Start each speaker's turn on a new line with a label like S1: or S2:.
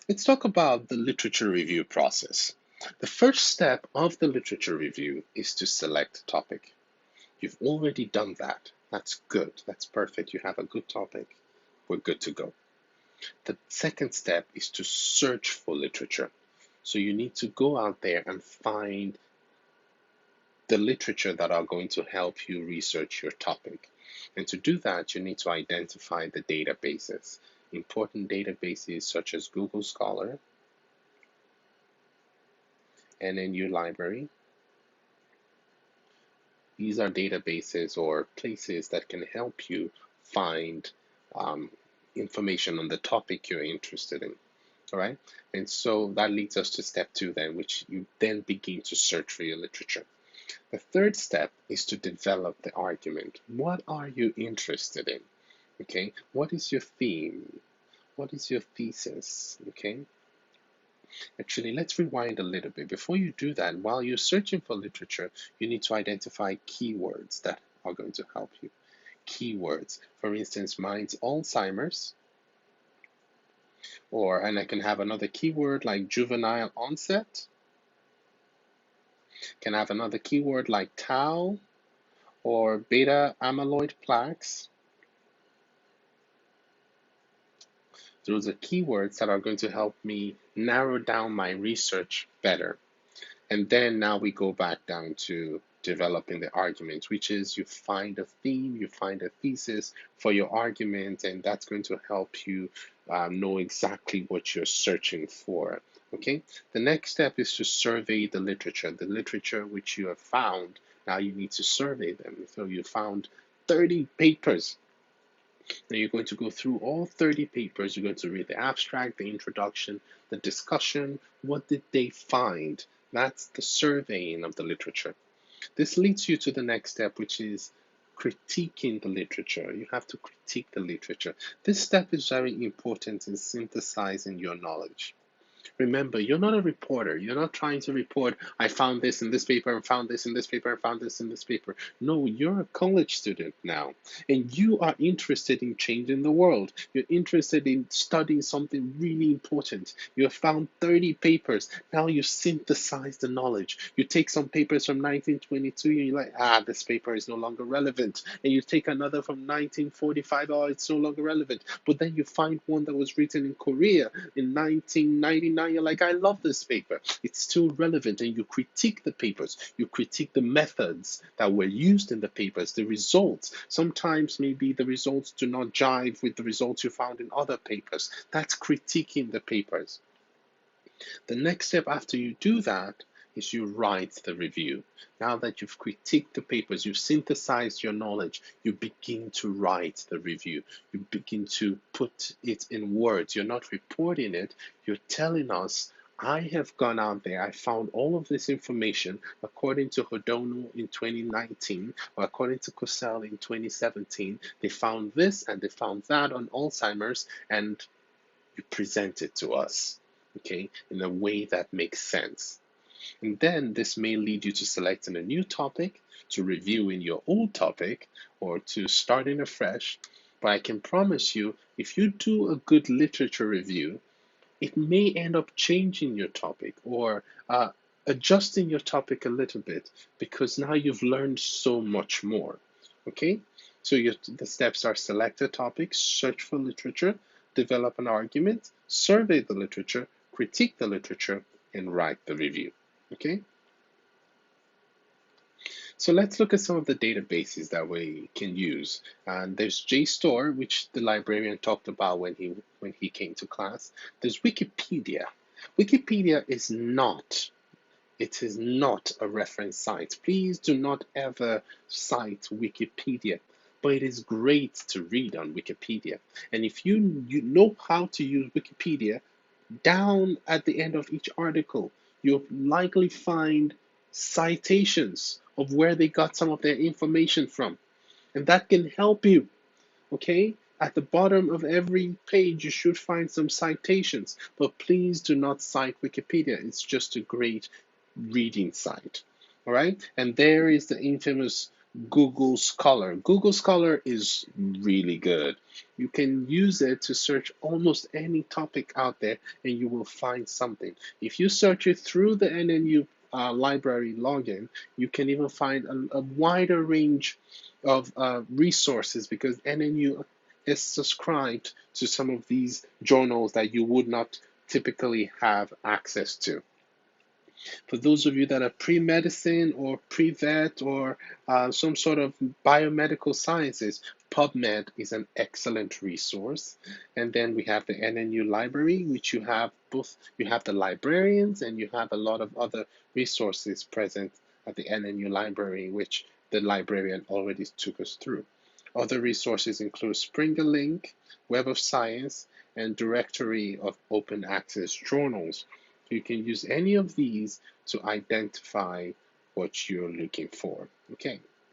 S1: Let's talk about the literature review process. The first step of the literature review is to select a topic. You've already done that. That's good. That's perfect. You have a good topic. We're good to go. The second step is to search for literature. So you need to go out there and find the literature that are going to help you research your topic. And to do that, you need to identify the databases. Important databases such as Google Scholar, NNU Library. These are databases or places that can help you find um, information on the topic you're interested in. All right. And so that leads us to step two, then, which you then begin to search for your literature. The third step is to develop the argument. What are you interested in? Okay. What is your theme? What is your thesis? Okay. Actually, let's rewind a little bit. Before you do that, while you're searching for literature, you need to identify keywords that are going to help you. Keywords. For instance, mine's Alzheimer's, and I can have another keyword like juvenile onset. Can have another keyword like tau or beta amyloid plaques. Those are keywords that are going to help me narrow down my research better. And then now we go back down to developing the argument, which is you find a theme, you find a thesis for your argument, and that's going to help you know exactly what you're searching for. Okay, the next step is to survey the literature which you have found. Now you need to survey them. So you found 30 papers. Now you're going to go through all 30 papers. You're going to read the abstract, the introduction, the discussion. What did they find? That's the surveying of the literature. This leads you to the next step, which is critiquing the literature. You have to critique the literature. This step is very important in synthesizing your knowledge. Remember, you're not a reporter. You're not trying to report, I found this in this paper, and found this in this paper, and found this in this paper. No, you're a college student now, and you are interested in changing the world. You're interested in studying something really important. You have found 30 papers. Now you synthesize the knowledge. You take some papers from 1922, and you're like, this paper is no longer relevant. And you take another from 1945, oh, it's no longer relevant. But then you find one that was written in Korea in 1999, you're like, I love this paper. It's still relevant. And you critique the papers. You critique the methods that were used in the papers, the results. Sometimes maybe the results do not jive with the results you found in other papers. That's critiquing the papers. The next step after you do that is you write the review. Now that you've critiqued the papers, you've synthesized your knowledge, you begin to write the review. You begin to put it in words. You're not reporting it, you're telling us, I have gone out there, I found all of this information according to Hodono in 2019, or according to Cosell in 2017. They found this and they found that on Alzheimer's, and you present it to us, okay, in a way that makes sense. And then this may lead you to selecting a new topic, to reviewing your old topic, or to starting afresh. But I can promise you, if you do a good literature review, it may end up changing your topic or adjusting your topic a little bit because now you've learned so much more. Okay? So the steps are select a topic, search for literature, develop an argument, survey the literature, critique the literature, and write the review. Okay? So let's look at some of the databases that we can use. And there's JSTOR, which the librarian talked about when he came to class. There's Wikipedia. Wikipedia is not it is not a reference site. Please do not ever cite Wikipedia. But it is great to read on Wikipedia. And if you know how to use Wikipedia, down at the end of each article, you'll likely find citations of where they got some of their information from. And that can help you, okay? At the bottom of every page, you should find some citations, but please do not cite Wikipedia. It's just a great reading site, all right? And there is the infamous Google Scholar. Google Scholar is really good. You can use it to search almost any topic out there and you will find something. If you search it through the NNU library login, you can even find a wider range of resources because NNU is subscribed to some of these journals that you would not typically have access to. For those of you that are pre-medicine or pre-vet or some sort of biomedical sciences, PubMed is an excellent resource. And then we have the NNU library, which you have the librarians and you have a lot of other resources present at the NNU library, which the librarian already took us through. Other resources include Springer Link, Web of Science, and Directory of Open Access Journals. You can use any of these to identify what you're looking for. Okay,